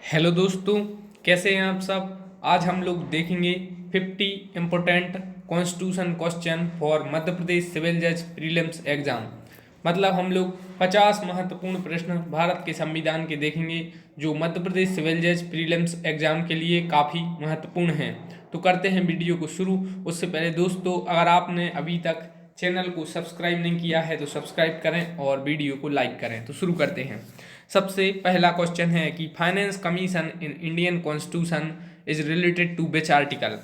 Hello दोस्तों, कैसे हैं आप सब। आज हम लोग देखेंगे 50 important constitution question for Madhya Pradesh civil जज प्रीलिम्स एग्जाम। मतलब हम लोग 50 महत्वपूर्ण प्रश्न भारत के संविधान के देखेंगे जो मध्य प्रदेश सिविल जज प्रीलिम्स एग्जाम के लिए काफ़ी महत्वपूर्ण हैं। तो करते हैं वीडियो को शुरू। उससे पहले दोस्तों, अगर आपने अभी तक चैनल को सब्सक्राइब नहीं किया है तो सब्सक्राइब करें और वीडियो को लाइक करें। तो शुरू करते हैं। सबसे पहला क्वेश्चन है कि finance commission in Indian constitution is related to which article.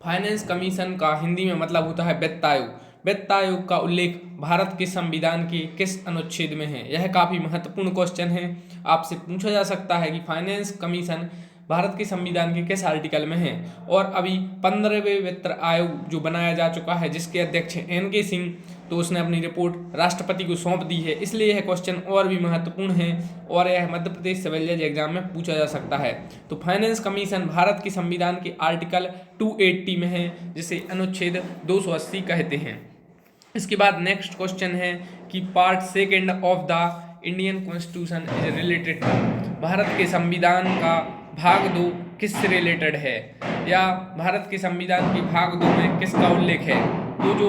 Finance commission का हिंदी में मतलब होता है वित्त आयोग। वित्त आयोग का उल्लेख भारत के संविधान के किस अनुच्छेद में है? यह काफी महत्वपूर्ण क्वेश्चन है। आपसे पूछा जा सकता है कि फाइनेंस कमीशन भारत के संविधान के किस आर्टिकल में है। और अभी 15वें वित्त आयोग जो बनाया जा चुका है, जिसके अध्यक्ष हैं NK सिंह, तो उसने अपनी रिपोर्ट राष्ट्रपति को सौंप दी है। इसलिए यह क्वेश्चन और भी महत्वपूर्ण है और यह मध्य प्रदेश सिविल जज एग्जाम में पूछा जा सकता है। तो फाइनेंस कमीशन भारत के संविधान के आर्टिकल 280 में है, जिसे अनुच्छेद 280 कहते हैं। इसके बाद नेक्स्ट क्वेश्चन है कि part second of the Indian constitution is related to. Bharat के संविधान का भाग 2 किससे रिलेटेड है, या भारत के संविधान के भाग 2 में किसका उल्लेख है? तो जो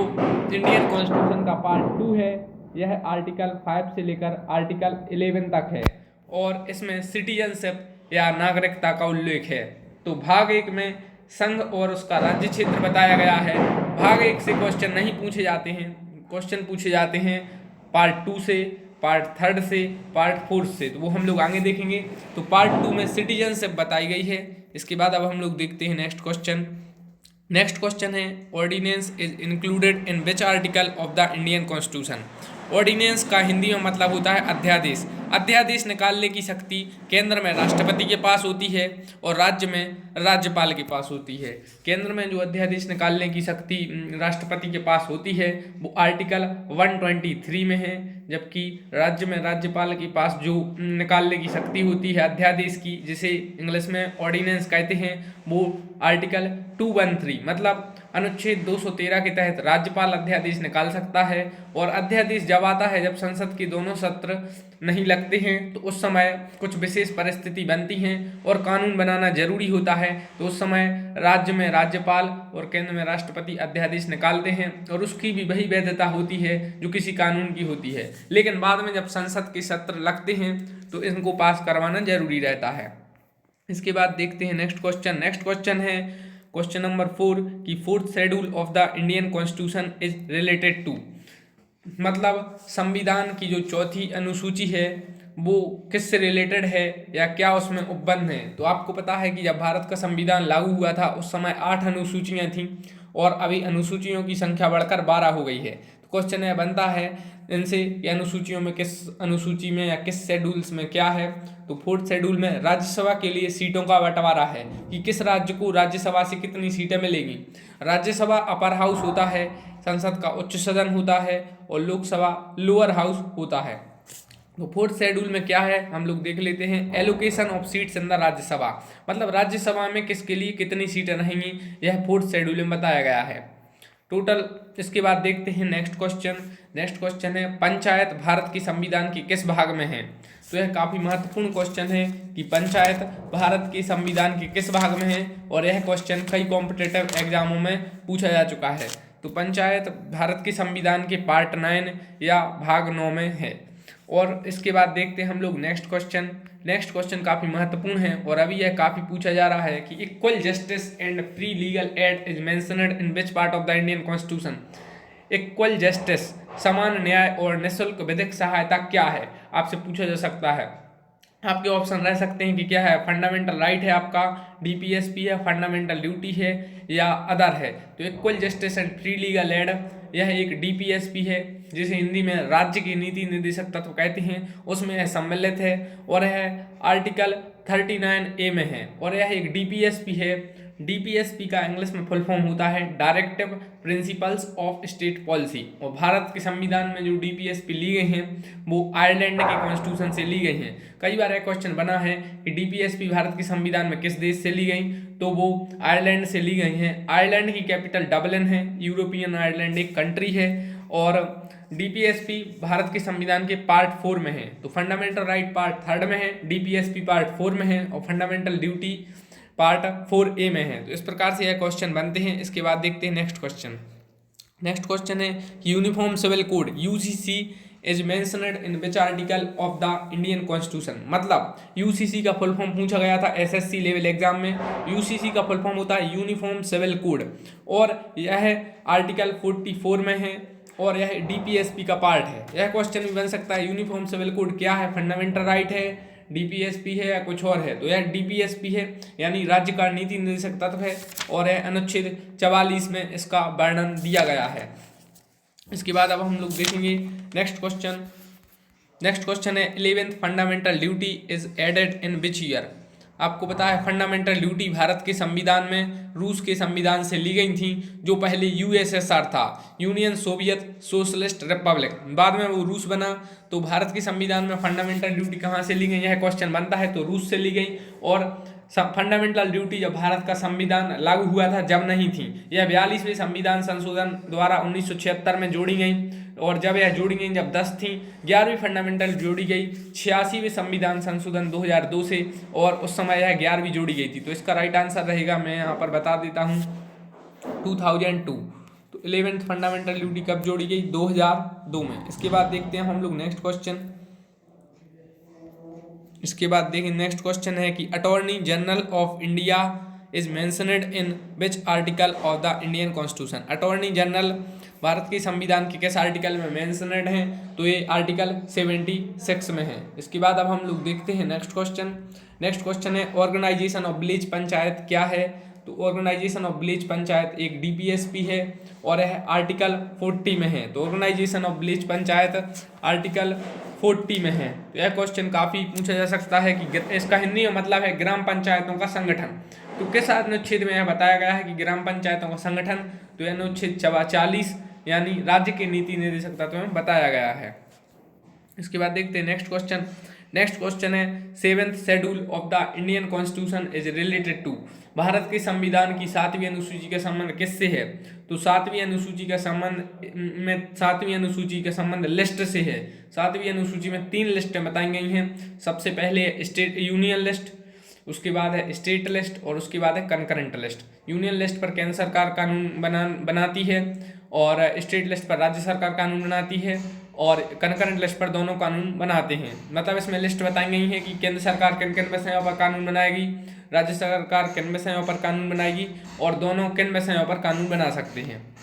इंडियन कॉन्स्टिट्यूशन का पार्ट 2 है, यह आर्टिकल 5 से लेकर आर्टिकल 11 तक है और इसमें सिटीजनशिप या नागरिकता का उल्लेख है। तो भाग 1 में संघ और उसका राज्य क्षेत्र बताया गया है। भाग 1 से क्वेश्चन नहीं पूछे जाते हैं, क्वेश्चन पूछे जाते हैं पार्ट 2 से, पार्ट 3 से, पार्ट 4 से, तो वो हम लोग आगे देखेंगे। तो पार्ट 2 में सिटीजनशिप बताई गई है। इसके बाद अब हम लोग देखते हैं नेक्स्ट क्वेश्चन। नेक्स्ट क्वेश्चन है ordinance is included in which article of the Indian constitution. Ordinance का हिंदी में मतलब होता है अध्यादेश। अध्यादेश निकालने की शक्ति केंद्र में राष्ट्रपति के पास होती है और राज्य में राज्यपाल के पास होती है। केंद्र में जो अध्यादेश निकालने की शक्ति राष्ट्रपति के पास होती है वो आर्टिकल 123 में है, जबकि राज्य में राज्यपाल के पास जो निकालने की शक्ति होती है अध्यादेश की, जिसे इंग्लिश में ऑर्डिनेंस कहते हैं, वो आर्टिकल 213 मतलब अनुच्छेद 213 के तहत राज्यपाल अध्यादेश निकाल सकता है। और अध्यादेश जब आता है जब संसद के दोनों सत्र नहीं लगते हैं, तो उस समय कुछ विशेष परिस्थिति बनती हैं और कानून बनाना जरूरी होता है, तो उस समय राज्य में राज्यपाल और केंद्र में राष्ट्रपति अध्यादेश निकालते हैं और उसकी भी वही वैधता होती है जो किसी कानून की होती है। लेकिन बाद में जब संसद के सत्र लगते हैं तो इनको पास करवाना जरूरी रहता है। इसके बाद देखते हैं नेक्स्ट क्वेश्चन। नेक्स्ट क्वेश्चन है क्वेश्चन नंबर 4 कि fourth schedule of the Indian constitution is related to. मतलब संविधान की जो चौथी अनुसूची है वो किससे रिलेटेड है या क्या उसमें उपबंध है। तो आपको पता है कि जब भारत का संविधान लागू हुआ था उस समय 8 अनुसूचियां थीं और अभी अनुसूचियों की संख्या बढ़कर 12 हो गई है। तो क्वेश्चन यह बनता है इनसे कि अनुसूचियों में किस अनुसूची में या किस शेड्यूल्स में क्या है। तो फोर्थ शेड्यूल में राज्यसभा के लिए सीटों का बंटवारा है कि किस राज्य को राज्यसभा से कितनी सीटें मिलेंगी। राज्यसभा अपर हाउस होता है, संसद का उच्च सदन होता है और लोकसभा लोअर हाउस होता है। तो फोर्थ शेड्यूल में क्या है हम लोग देख लेते हैं। Allocation of seats in the Rajya Sabha, मतलब राज्यसभा में किसके लिए कितनी सीटें रहेंगी, यह फोर्थ शेड्यूल में बताया गया है टोटल। इसके बाद देखते हैं नेक्स्ट क्वेश्चन। नेक्स्ट क्वेश्चन है पंचायत भारत के संविधान के किस भाग में है। तो यह काफी महत्वपूर्ण क्वेश्चन है कि पंचायत भारत के संविधान के किस भाग में है, और यह क्वेश्चन कई कॉम्पिटिटिव एग्जामों में पूछा जा चुका है। तो पंचायत भारत के संविधान के पार्ट 9 या भाग 9 में है। और इसके बाद देखते हैं हम लोग नेक्स्ट क्वेश्चन। नेक्स्ट क्वेश्चन काफी महत्वपूर्ण है और अभी यह काफी पूछा जा रहा है कि equal justice and free legal aid is mentioned in which part of the Indian constitution. Equal justice, समान न्याय और निःशुल्क विधिक सहायता क्या है, आपसे पूछा जा सकता है। आपके ऑप्शन रह सकते हैं कि क्या है, फंडामेंटल राइट है आपका, DPSP है, फंडामेंटल ड्यूटी है या अदर है। तो equal justice and free legal aid यह एक DPSP है, जिसे हिंदी में राज्य की नीति निर्देशक तत्व कहते हैं, उसमें यह सम्मिलित है और यह आर्टिकल 39A में है। और यह एक DPSP है। DPSP का इंग्लिश में फुल फॉर्म होता है directive principles of state policy. और भारत के संविधान में जो DPSP ली गई हैं वो आयरलैंड के कॉन्स्टिट्यूशन से ली गई हैं। कई बार यह क्वेश्चन बना है कि DPSP भारत के संविधान में किस देश से ली गई, तो वो आयरलैंड से ली गई हैं। आयरलैंड की कैपिटल डबलिन है, यूरोपियन आयरलैंड एक कंट्री है। और डीपीएसपी भारत के संविधान के पार्ट 4 में है, तो फंडामेंटल राइट पार्ट 3 में है, डीपीएसपी पार्ट 4 में है और फंडामेंटल ड्यूटी पार्ट 4A में है। तो इस प्रकार से यह क्वेश्चन बनते हैं। इसके बाद देखते हैं नेक्स्ट क्वेश्चन। नेक्स्ट क्वेश्चन है कि uniform civil code UCC is mentioned in which article of the Indian constitution. मतलब यूसीसी का फुल फॉर्म पूछा गया था एसएससी लेवल एग्जाम में। यूसीसी का फुल फॉर्म होता है यूनिफॉर्म सिविल कोड और यह आर्टिकल 44 में है और यह डीपीएसपी का पार्ट है। यह क्वेश्चन भी बन सकता है यूनिफॉर्म सिविल कोड क्या है, फंडामेंटल राइट है, डीपीएसपी है या कुछ और है। तो यह डीपीएसपी है यानी राज्य का नीति निर्देशक तत्व है और यह अनुच्छेद 44 में इसका वर्णन दिया गया है। इसके बाद अब हम लोग देखेंगे नेक्स्ट क्वेश्चन। नेक्स्ट क्वेश्चन है 11th fundamental duty is added in which year. आपको पता है फंडामेंटल ड्यूटी भारत के संविधान में रूस के संविधान से ली गई थी, जो पहले यूएसएसआर था, यूनियन सोवियत सोशलिस्ट रिपब्लिक। बाद में वो रूस बना। तो भारत के संविधान में फंडामेंटल ड्यूटी कहाँ से ली गई, यह क्वेश्चन बनता है। तो रूस से ली गई। और फंडामेंटल ड्यूटी जब भारत का संविधान लागू हुआ था जब नहीं थी, यह 42वें संविधान संशोधन द्वारा 1976 में जोड़ी गई। और जब यह जोड़ी गई जब 10 थी। 11वीं फंडामेंटल जोड़ी गई 86वें संविधान संशोधन 2002 से और उस समय यह 11वीं जोड़ी गई थी। तो इसका राइट आंसर रहेगा, मैं यहाँ पर बता देता हूँ, 2002। तो 11th फंडामेंटल ड्यूटी कब जोड़ी गई, 2002 में। इसके बाद देखते हैं हम लोग नेक्स्ट क्वेश्चन। इसके बाद देखिए नेक्स्ट क्वेश्चन है कि attorney general of India is mentioned in which article of the Indian constitution. Attorney general Bharat के संविधान के किस आर्टिकल में मेंशनड हैं, तो ये आर्टिकल 76 में है। इसके बाद अब हम लोग देखते हैं नेक्स्ट क्वेश्चन। नेक्स्ट क्वेश्चन है ऑर्गेनाइजेशन ऑफ विलेज पंचायत क्या है। तो ऑर्गेनाइजेशन ऑफ विलेज पंचायत एक डीपीएसपी है और यह आर्टिकल 40 में है। तो organisation of village panchayat article 40 में है। तो यह क्वेश्चन काफ़ी पूछा जा सकता है कि इसका हिंदी में मतलब है ग्राम पंचायतों का संगठन। तो किस अनुच्छेद में यह बताया गया है कि ग्राम पंचायतों का संगठन, तो यह अनुच्छेद 40 यानी राज्य के नीति निर्देशक तत्व में बताया गया है। इसके बाद देखते हैं नेक्स्ट क्वेश्चन। नेक्स्ट क्वेश्चन है 7th schedule of the Indian constitution is related to. Bharat के संविधान की 7वीं अनुसूची का संबंध किससे है। तो 7वीं अनुसूची का संबंध लिस्ट से है। 7वीं अनुसूची में 3 लिस्टें बताई गई हैं। सबसे पहले स्टेट यूनियन लिस्ट, उसके बाद है स्टेट लिस्ट और उसके बाद है कंकरेंट लिस्ट। यूनियन लिस्ट पर केंद्र सरकार कानून बनाती है और स्टेट लिस्ट पर राज्य सरकार कानून बनाती है और कंकरेंट लिस्ट पर दोनों कानून बनाते हैं। मतलब इसमें लिस्ट बताई गई है कि केंद्र सरकार किन किन विषयों पर कानून बनाएगी, राज्य सरकार किन विषयों पर कानून बनाएगी और दोनों किन विषयों पर कानून बना सकते हैं।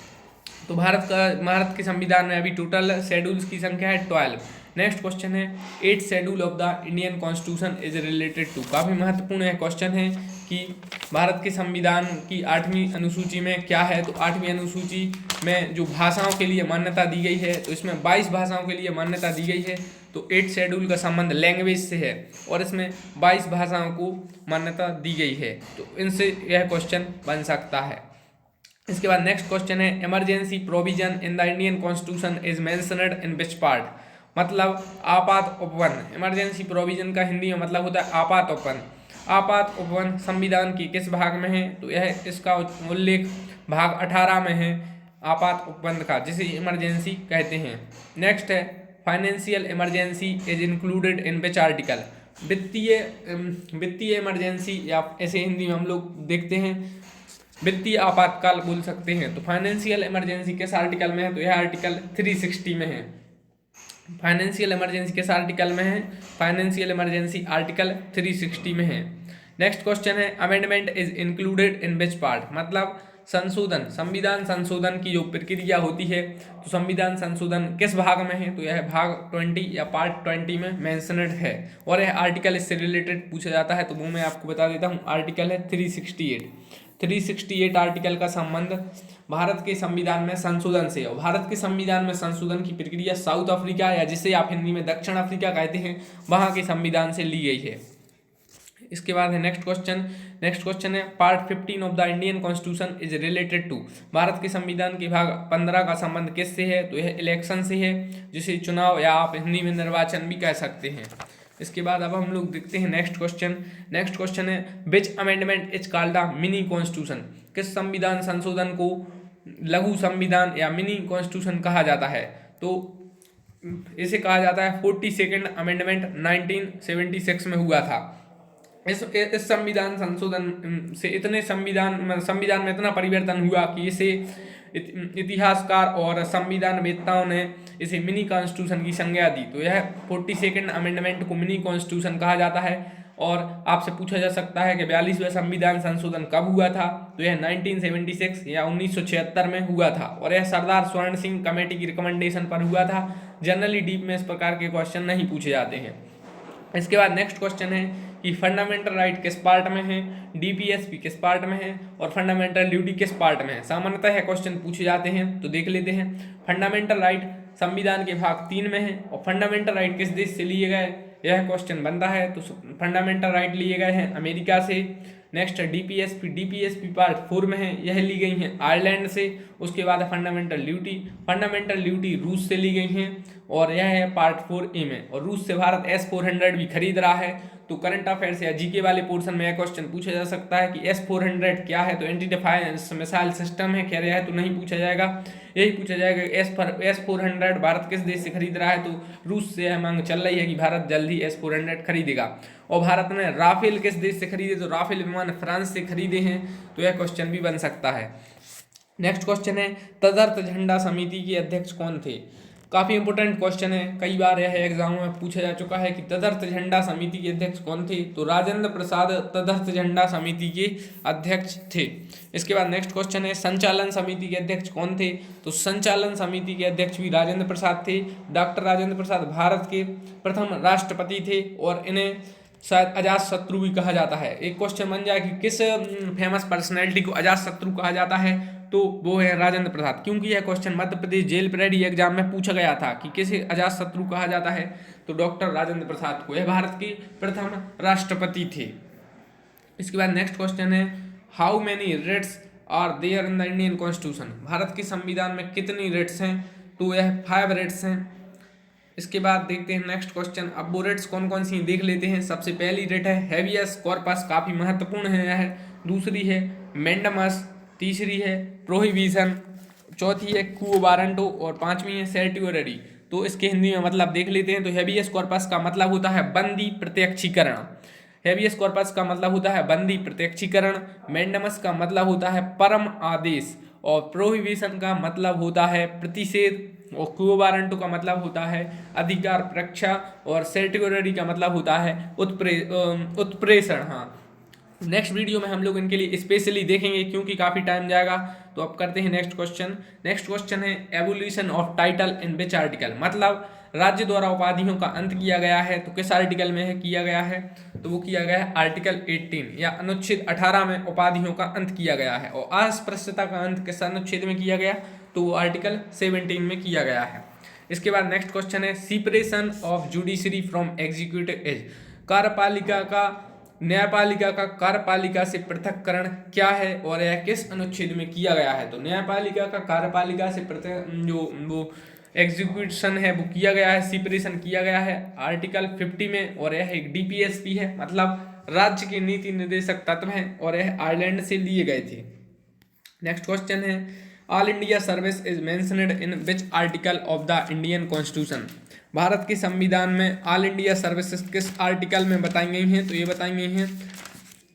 तो भारत के संविधान में अभी टोटल शेड्यूल्स की संख्या है 12। नेक्स्ट क्वेश्चन है 8th schedule of the Indian constitution is related to. काफ़ी महत्वपूर्ण यह क्वेश्चन है कि भारत के संविधान की 8वीं अनुसूची में क्या है। तो 8वीं अनुसूची में जो भाषाओं के लिए मान्यता दी गई है, तो इसमें 22 भाषाओं के लिए मान्यता दी गई है। तो 8th शेड्यूल का संबंध लैंग्वेज से है और इसमें 22 भाषाओं को मान्यता दी गई है। तो इनसे यह क्वेश्चन बन सकता है। इसके बाद नेक्स्ट क्वेश्चन है emergency provision in the Indian constitution is mentioned in which part. मतलब आपात उपवन। इमरजेंसी प्रोविजन का हिंदी में मतलब होता है आपात उपवन। आपात उपवन संविधान के किस भाग में है, तो यह इसका उल्लेख भाग 18 में है आपात उपबंध का, जिसे इमरजेंसी कहते हैं। नेक्स्ट है financial emergency is included in which article. वित्तीय इमरजेंसी या ऐसे हिंदी में हम लोग देखते हैं वित्तीय आपातकाल बोल सकते हैं। तो फाइनेंशियल इमरजेंसी किस आर्टिकल में है, तो यह आर्टिकल 360 में है। फाइनेंशियल इमरजेंसी किस आर्टिकल में है, फाइनेंशियल इमरजेंसी आर्टिकल 360 में है। नेक्स्ट क्वेश्चन है amendment is included in which part. मतलब संशोधन, संविधान संशोधन की जो प्रक्रिया होती है, तो संविधान संशोधन किस भाग में है, तो यह भाग 20 या पार्ट 20 में मेंशनड है और यह आर्टिकल इससे रिलेटेड पूछा जाता है। तो वो मैं आपको बता देता हूँ, आर्टिकल है 368 आर्टिकल का संबंध भारत के संविधान में संशोधन से। और भारत के संविधान में संशोधन की प्रक्रिया साउथ अफ्रीका या जिसे आप हिंदी में दक्षिण अफ्रीका कहते हैं, वहाँ के संविधान से ली गई है। इसके बाद है नेक्स्ट क्वेश्चन है part 15 of the Indian constitution is related to. Bharat के संविधान के भाग 15 का संबंध किससे है, तो यह इलेक्शन से है, जिसे चुनाव या आप हिंदी में निर्वाचन भी कह सकते हैं। इसके बाद अब हम लोग देखते हैं नेक्स्ट क्वेश्चन है विच amendment is called the mini constitution. किस संविधान संशोधन को लघु संविधान या मिनी कॉन्स्टिट्यूशन कहा जाता है, तो इसे कहा जाता है 42nd अमेंडमेंट 1976 में हुआ था। इस संविधान संशोधन से इतने संविधान में इतना परिवर्तन हुआ कि इसे इतिहासकार और संविधान वेत्ताओं ने इसे मिनी कॉन्स्टिट्यूशन की संज्ञा दी। तो यह 42nd अमेंडमेंट को मिनी कॉन्स्टिट्यूशन कहा जाता है। और आपसे पूछा जा सकता है कि 42वां संविधान संशोधन कब हुआ था, तो यह 1976 या 1976 में हुआ था और यह सरदार स्वर्ण सिंह कमेटी की रिकमेंडेशन पर हुआ था। जनरली डीप में इस प्रकार के क्वेश्चन नहीं पूछे जाते हैं। इसके बाद नेक्स्ट क्वेश्चन है कि फंडामेंटल राइट किस पार्ट में है, डीपीएसपी किस पार्ट में है और फंडामेंटल ड्यूटी किस पार्ट में है। सामान्यतः यह क्वेश्चन पूछे जाते हैं, तो देख लेते हैं। फंडामेंटल राइट संविधान के भाग 3 में है और फंडामेंटल राइट किस देश से लिए गए, यह क्वेश्चन बनता है। तो फंडामेंटल राइट लिए गए हैं अमेरिका से। नेक्स्ट डीपीएसपी पार्ट 4 में है, यह ली गई हैं आयरलैंड से। उसके बाद फंडामेंटल ड्यूटी रूस से ली गई हैं और यह है पार्ट 4A में। और रूस से भारत S-400 भी खरीद रहा है। तो करंट अफेयर्स या जीके वाले पोर्शन में यह क्वेश्चन पूछा जा सकता है कि S-400 क्या है, तो एंटी डिफेंस मिसाइल सिस्टम है। खैर यह तो नहीं पूछा जाएगा, यही पूछा जाएगा S-400 भारत किस देश से खरीद रहा है, तो रूस से यह मांग चल रही है कि भारत जल्द ही S-400 खरीदेगा। और भारत ने राफेल किस देश से खरीदे, तो राफेल विमान फ्रांस से खरीदे हैं। तो यह क्वेश्चन भी बन सकता है। नेक्स्ट क्वेश्चन है तदर्थ झंडा समिति के अध्यक्ष कौन थे। काफ़ी इंपोर्टेंट क्वेश्चन है, कई बार यह एग्जाम में पूछा जा चुका है कि तदर्थ झंडा समिति के अध्यक्ष कौन थे, तो राजेंद्र प्रसाद तदर्थ झंडा समिति के अध्यक्ष थे। इसके बाद नेक्स्ट क्वेश्चन है संचालन समिति के अध्यक्ष कौन थे, तो संचालन समिति के अध्यक्ष भी राजेंद्र प्रसाद थे। डॉक्टर राजेंद्र प्रसाद भारत के प्रथम राष्ट्रपति थे और इन्हें शायद अजात शत्रु भी कहा जाता है। एक क्वेश्चन बन जाए कि किस फेमस पर्सनैलिटी को अजात शत्रु कहा जाता है, तो वो है राजेंद्र प्रसाद, क्योंकि यह question Madhya Pradesh jail parade exam में पूछा गया था कि किसे अजात शत्रु कहा जाता है, तो डॉक्टर राजेंद्र प्रसाद को। यह भारत के प्रथम राष्ट्रपति थे। इसके बाद नेक्स्ट क्वेश्चन है how many rates are there in the Indian constitution. Bharat के संविधान में कितनी रेट्स हैं, तो यह 5 रेट्स हैं। इसके बाद देखते हैं नेक्स्ट क्वेश्चन। अब वो रेट्स कौन कौन सी देख लेते हैं। सबसे पहली रेट है हैबियस कॉर्पस, काफ़ी महत्वपूर्ण है यह। दूसरी है मैंडमस, तीसरी है प्रोहिबिशन, चौथी है क्वो वारंटो और पांचवी है सर्टियोररी। तो इसके हिंदी में मतलब देख लेते हैं। तो हैबियस कॉर्पस का मतलब होता है बंदी प्रत्यक्षीकरण। हैबियस कॉर्पस का मतलब होता है बंदी प्रत्यक्षीकरण। मैंडमस का मतलब होता है परम आदेश और प्रोहिबिशन का मतलब होता है प्रतिषेध और क्वो वारंटो का मतलब होता है अधिकार परीक्षा और सर्टियोररी का मतलब होता है उत्प्रेषण। हाँ, नेक्स्ट वीडियो में हम लोग इनके लिए स्पेशली देखेंगे क्योंकि काफ़ी टाइम जाएगा। तो अब करते हैं नेक्स्ट क्वेश्चन। नेक्स्ट क्वेश्चन है evolution of title in which article, मतलब राज्य द्वारा उपाधियों का अंत किया गया है तो किस आर्टिकल में है किया गया है, तो वो किया गया है आर्टिकल 18 या अनुच्छेद 18 में उपाधियों का अंत किया गया है। और अस्पृश्यता का अंत किस अनुच्छेद में किया गया, तो वो आर्टिकल 17 में किया गया है। इसके बाद नेक्स्ट क्वेश्चन है separation of judiciary from executive as, न्यायपालिका का कार्यपालिका से पृथककरण क्या है और यह किस अनुच्छेद में किया गया है। तो न्यायपालिका का कार्यपालिका से पृथक जो वो एग्जीक्यूशन है वो किया गया है, सेपरेशन किया गया है आर्टिकल 50 में। और यह एक डीपीएसपी है, मतलब राज्य के नीति निर्देशक तत्व हैं और यह आयरलैंड से लिए गए थे। नेक्स्ट क्वेश्चन है all India service is mentioned in which article of the Indian constitution. Bharat के संविधान में ऑल इंडिया सर्विसेज किस आर्टिकल में बताई गई हैं, तो ये बताई गई हैं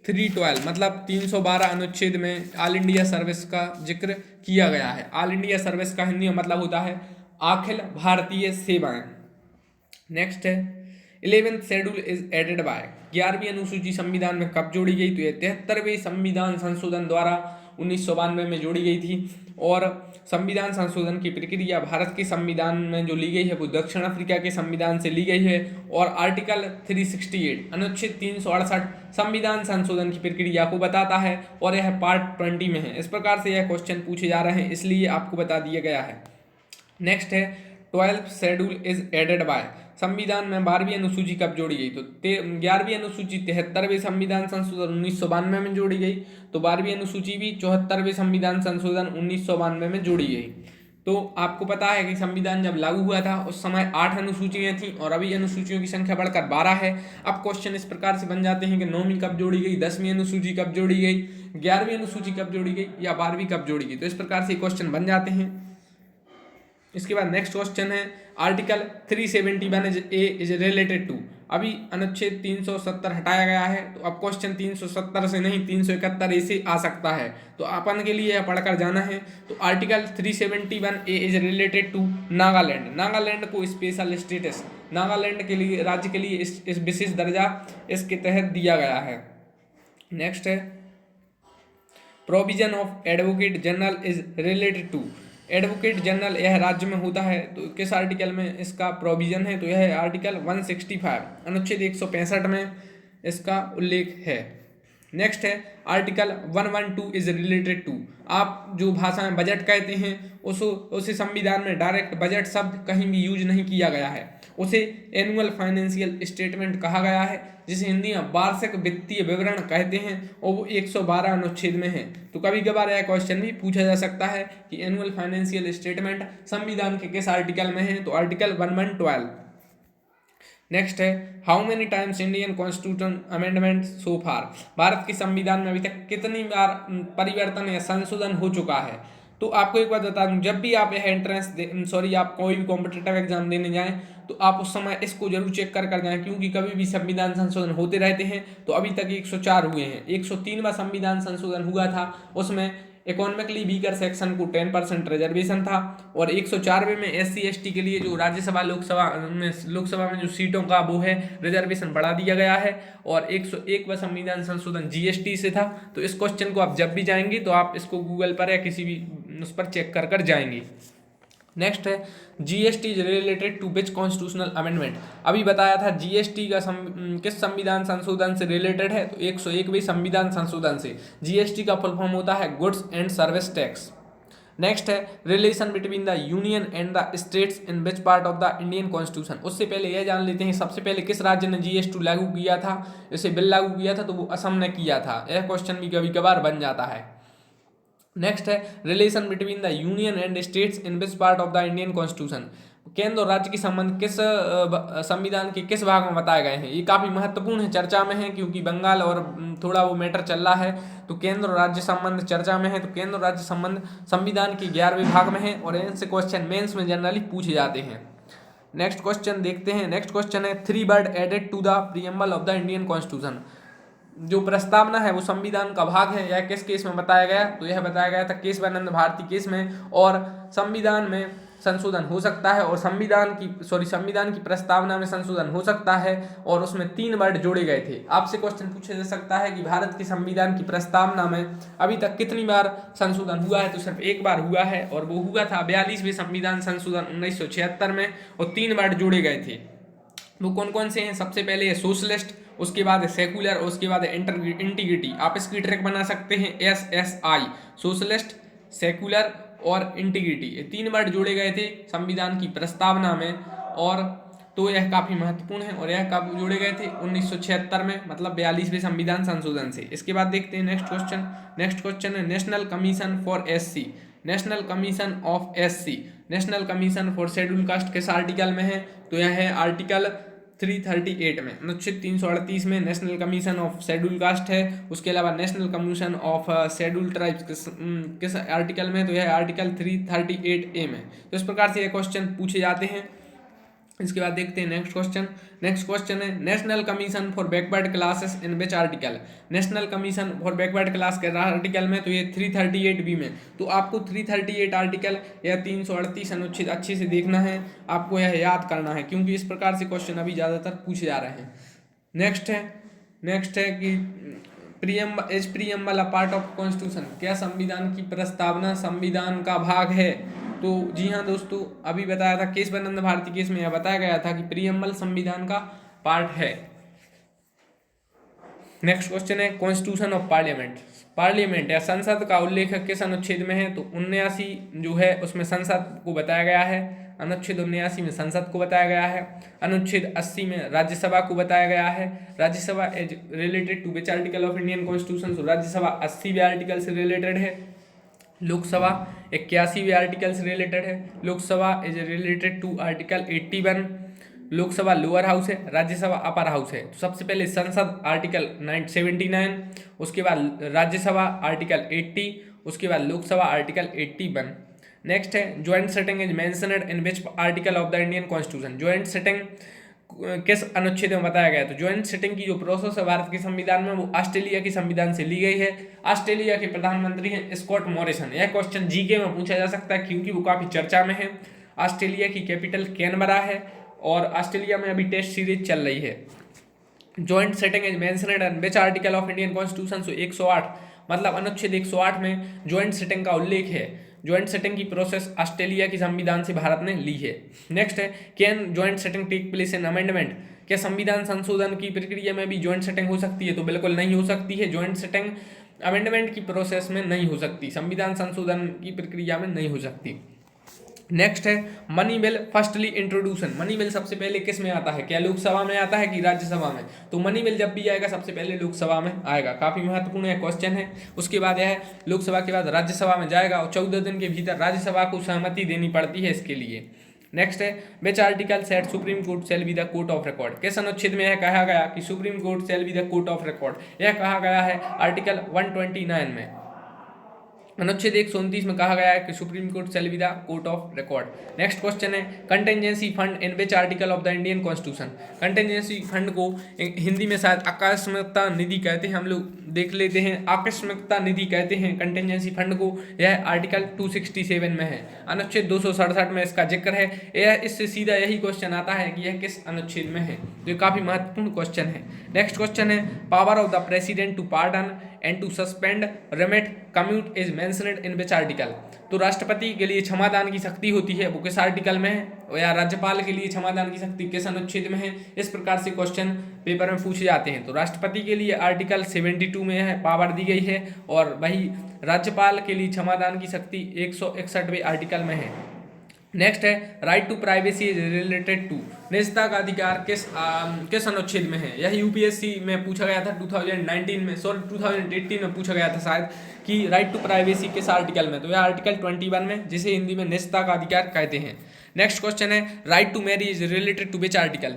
312, मतलब 312 अनुच्छेद में ऑल इंडिया सर्विस का जिक्र किया गया है। ऑल इंडिया सर्विस का हिंदी में मतलब होता है अखिल भारतीय सेवाएं। नेक्स्ट है 11th schedule is added by, 11वीं अनुसूची संविधान में कब जोड़ी गई, तो यह 73वें संविधान संशोधन द्वारा 1992 में जोड़ी गई थी। और संविधान संशोधन की प्रक्रिया भारत के संविधान में जो ली गई है वो दक्षिण अफ्रीका के संविधान से ली गई है। और आर्टिकल 368 अनुच्छेद 368 संविधान संशोधन की प्रक्रिया को बताता है और यह पार्ट 20 में है। इस प्रकार से यह क्वेश्चन पूछे जा रहे हैं, इसलिए आपको बता दिया गया है। नेक्स्ट है 12th schedule is added by, संविधान में 12वीं अनुसूची कब जोड़ी गई, तो 11वीं अनुसूची 73वें संविधान संशोधन 1992 में जोड़ी गई। तो 12वीं अनुसूची भी 74वें संविधान संशोधन 1992 में जोड़ी गई। तो आपको पता है कि संविधान जब लागू हुआ था उस समय 8 अनुसूचियां थी और अभी अनुसूचियों की संख्या बढ़कर 12 है। अब क्वेश्चन इस प्रकार से बन जाते हैं कि 9वीं कब जोड़ी गई, 10वीं अनुसूची कब जोड़ी गई, 11वीं अनुसूची कब जोड़ी गई या 12वीं कब जोड़ी गई। तो इस प्रकार से क्वेश्चन बन जाते हैं। इसके बाद नेक्स्ट क्वेश्चन है आर्टिकल 371 इज रिलेटेड टू। अभी अनुच्छेद 370 हटाया गया है, तो अब क्वेश्चन 370 से नहीं 371 से आ सकता है, तो अपन के लिए यह पढ़कर जाना है। तो article 371 is related to Nagaland. Nagaland को स्पेशल स्टेटस, नागालैंड के लिए, राज्य के लिए इस विशेष दर्जा इसके तहत दिया गया है। नेक्स्ट है provision of advocate general is related to. Advocate general यह राज्य में होता है, तो किस आर्टिकल में इसका प्रोविजन है, तो यह है आर्टिकल 165 अनुच्छेद 165 में इसका उल्लेख है। नेक्स्ट है आर्टिकल 112 इज रिलेटेड टू। आप जो भाषा में बजट कहते हैं उसे संविधान में डायरेक्ट बजट शब्द कहीं भी यूज नहीं किया गया है, उसे एनुअल फाइनेंशियल स्टेटमेंट कहा गया है, जिसे हिंदी में वार्षिक वित्तीय विवरण कहते हैं, और वो 112 अनुच्छेद में है। तो कभी कभार यह क्वेश्चन भी पूछा जा सकता है कि एनुअल फाइनेंशियल स्टेटमेंट संविधान के किस आर्टिकल में है, तो आर्टिकल 1112। नेक्स्ट है how many times Indian constitution amendment so far. Bharat के संविधान में अभी तक कितनी बार परिवर्तन या संशोधन हो चुका है। तो आपको एक बात बता दूं, जब भी आप यह आप कोई भी कॉम्पिटिटिव एग्जाम देने जाएं, तो आप उस समय इसको जरूर चेक कर जाएं, क्योंकि कभी भी संविधान संशोधन होते रहते हैं। तो अभी तक 104 हुए हैं, 103वां संविधान संशोधन हुआ था, उसमें इकोनॉमिकली वीकर सेक्शन को 10% रिजर्वेशन था, और 104वें में SC/ST के लिए जो राज्यसभा लोकसभा में जो सीटों का वो है रिजर्वेशन बढ़ा दिया गया है, और 101वां संविधान संशोधन GST से था। तो इस क्वेश्चन को आप जब भी जाएंगे तो आप इसको गूगल पर या किसी भी उस पर चेक कर जाएंगे। नेक्स्ट है GST is related to which constitutional amendment. अभी बताया था GST का किस संविधान संशोधन से रिलेटेड है, तो 101वें संविधान संशोधन से। GST का फुल फॉर्म होता है goods and service tax. Next है relation between the union and the states in which part of the Indian constitution. उससे पहले यह जान लेते हैं सबसे पहले किस राज्य ने GST लागू किया था, इसे बिल लागू किया था, तो वो असम ने किया था। यह क्वेश्चन भी कभी कभार बन जाता है। नेक्स्ट है relation between the union and states in which part of the Indian constitution. केंद्र और राज्य के संबंध किस संविधान के किस भाग में बताए गए हैं। ये काफी महत्वपूर्ण है, चर्चा में है, क्योंकि बंगाल और थोड़ा वो मैटर चल रहा है। तो केंद्र और राज्य संबंध चर्चा में है, तो केंद्र और राज्य संबंध संविधान के 11वें भाग में है, और इनसे क्वेश्चन मेंस में जनरली पूछे जाते हैं। नेक्स्ट क्वेश्चन देखते हैं। नेक्स्ट क्वेश्चन है 3 word added to the preamble of the Indian constitution. जो प्रस्तावना है वो संविधान का भाग है, यह किस केस में बताया गया, तो यह बताया गया था केशवानंद भारती केस में। और संविधान में संशोधन हो सकता है, और संविधान की प्रस्तावना में संशोधन हो सकता है, और उसमें 3 वर्ड जोड़े गए थे। आपसे क्वेश्चन पूछा जा सकता है कि भारत के संविधान की प्रस्तावना में अभी तक कितनी बार संशोधन हुआ है, तो सिर्फ एक बार हुआ है, और वो हुआ था 42वें संविधान संशोधन 1976 में, और 3 वर्ड जोड़े गए थे। वो कौन कौन से हैं, सबसे पहले है सोशलिस्ट, उसके बाद है सेकुलर, और उसके बाद है इंटीग्रिटी। आप इसकी ट्रैक बना सकते हैं SSI, सोशलिस्ट, सेकुलर और इंटीग्रिटी। ये 3 वर्ड जोड़े गए थे संविधान की प्रस्तावना में, और तो यह काफी महत्वपूर्ण है, और यह कब जोड़े गए थे 1976 में, मतलब 42वें संविधान संशोधन से। इसके बाद देखते हैं नेक्स्ट क्वेश्चन। नेक्स्ट क्वेश्चन है national commission for SC, national commission of SC, national commission for schedule caste किस आर्टिकल में है, तो यह है आर्टिकल 338 में, अनुच्छेद 338 में national commission of schedule caste है। उसके अलावा national commission of schedule tribes किस आर्टिकल में, तो यह आर्टिकल 338A में। तो इस प्रकार से ये क्वेश्चन पूछे जाते हैं। इसके बाद देखते हैं नेक्स्ट क्वेश्चन। नेक्स्ट क्वेश्चन है national commission for backward classes in which article. National commission for backward class के आर्टिकल में, तो ये 338B में। तो आपको 338 आर्टिकल या 338 अनुच्छेद अच्छे से देखना है, आपको यह याद करना है, क्योंकि इस प्रकार से क्वेश्चन अभी ज़्यादातर पूछे जा रहे हैं। नेक्स्ट है कि preamble a part of constitution. क्या संविधान की प्रस्तावना संविधान का भाग है, तो जी हाँ दोस्तों, अभी बताया था केशवानंद भारती केस में यह बताया गया था कि प्रीएम्बल संविधान का पार्ट है। नेक्स्ट क्वेश्चन है कॉन्स्टिट्यूशन ऑफ पार्लियामेंट। पार्लियामेंट या संसद का उल्लेख किस अनुच्छेद में है, तो 79 जो है उसमें संसद को बताया गया है। अनुच्छेद 79 में संसद को बताया गया है। अनुच्छेद 80 में राज्यसभा को बताया गया है। Rajya Sabha is related to which article of Indian constitution, तो राज्यसभा 80वें आर्टिकल से रिलेटेड है। लोकसभा 81वें आर्टिकल से रिलेटेड है। Lok Sabha is related to article 81। Lok Sabha lower house है, राज्यसभा अपर हाउस है। तो सबसे पहले संसद आर्टिकल 79, उसके बाद राज्यसभा आर्टिकल 80, उसके बाद लोकसभा आर्टिकल 81। नेक्स्ट है joint sitting is mentioned in which article of the Indian constitution. Joint sitting किस अनुच्छेद में बताया गया है? तो ज्वाइंट सिटिंग की जो प्रोसेस है भारत के संविधान में वो ऑस्ट्रेलिया के संविधान से ली गई है। ऑस्ट्रेलिया के प्रधानमंत्री हैं स्कॉट मॉरिसन। यह क्वेश्चन जीके में पूछा जा सकता है क्योंकि वो काफी चर्चा में है। ऑस्ट्रेलिया की कैपिटल कैनबरा है और ऑस्ट्रेलिया में अभी टेस्ट सीरीज चल रही है। Joint sitting is mentioned in which article of Indian constitution. So 108 मतलब अनुच्छेद 108 में ज्वाइंट सिटिंग का उल्लेख है। ज्वाइंट सिटिंग की प्रोसेस ऑस्ट्रेलिया की संविधान से भारत ने ली है। नेक्स्ट है can joint sitting take place in amendment. क्या संविधान संशोधन की प्रक्रिया में भी ज्वाइंट सिटिंग हो सकती है? तो बिल्कुल नहीं हो सकती है। ज्वाइंट सिटिंग अमेंडमेंट की प्रोसेस में नहीं हो सकती, संविधान संशोधन की प्रक्रिया में नहीं हो सकती। नेक्स्ट है money bill firstly introduction. Money bill सबसे पहले किस में आता है? क्या लोकसभा में आता है कि राज्यसभा में? तो मनी बिल जब भी आएगा सबसे पहले लोकसभा में आएगा। काफी महत्वपूर्ण यह क्वेश्चन है। उसके बाद यह लोकसभा के बाद राज्यसभा में जाएगा और 14 दिन के भीतर राज्यसभा को सहमति देनी पड़ती है इसके लिए। नेक्स्ट है which article set supreme court shall be the court of record. किस अनुच्छेद में यह कहा गया कि supreme court shall be the court of record? यह कहा गया है आर्टिकल 129 में। अनुच्छेद 129 में कहा गया है कि supreme court shall be the court of record. Next question है contingency fund in which article of the Indian constitution. Contingency fund को हिंदी में शायद आकस्मिकता निधि कहते हैं, हम लोग देख लेते हैं। आकस्मिकता निधि कहते हैं कंटेंजेंसी फंड को। यह आर्टिकल 267 में है। अनुच्छेद 267 में इसका जिक्र है। यह इससे सीधा यही क्वेश्चन आता है कि यह किस अनुच्छेद में है। तो ये काफी महत्वपूर्ण क्वेश्चन है। नेक्स्ट क्वेश्चन है power of the president to pardon and to suspend remit commute is mentioned in which article. तो राष्ट्रपति के लिए क्षमादान की शक्ति होती है वो किस आर्टिकल में है, या राज्यपाल के लिए क्षमादान की शक्ति किस अनुच्छेद में है? इस प्रकार से क्वेश्चन पेपर में पूछे जाते हैं। तो राष्ट्रपति के लिए आर्टिकल 72 में है पावर दी गई है और वही राज्यपाल के लिए क्षमादान की शक्ति 161वें आर्टिकल में है। नेक्स्ट है right to privacy is related to. निजता का अधिकार किस अनुच्छेद में है? यह यूपीएससी में पूछा गया था 2018 में पूछा गया था शायद कि राइट टू प्राइवेसी किस आर्टिकल में? तो यह आर्टिकल 21 में, जिसे हिंदी में निजता का अधिकार कहते हैं। नेक्स्ट क्वेश्चन है right to marry is related to which article.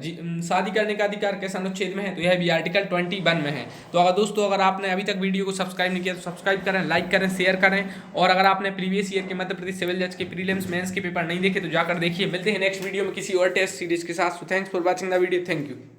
शादी करने का अधिकार किस अनुच्छेद में है? तो यह भी आर्टिकल 21 में है। तो अगर आपने अभी तक वीडियो को सब्सक्राइब नहीं किया तो सब्सक्राइब करें, लाइक करें, शेयर करें। और अगर आपने प्रीवियस ईयर के मध्य प्रदेश सिविल जज के प्रीलिम्स मेंस के पेपर नहीं देखे तो जाकर देखिए। मिलते हैं नेक्स्ट वीडियो में किसी और टेस्ट सीरीज के साथ। So thanks for watching the video. Thank you.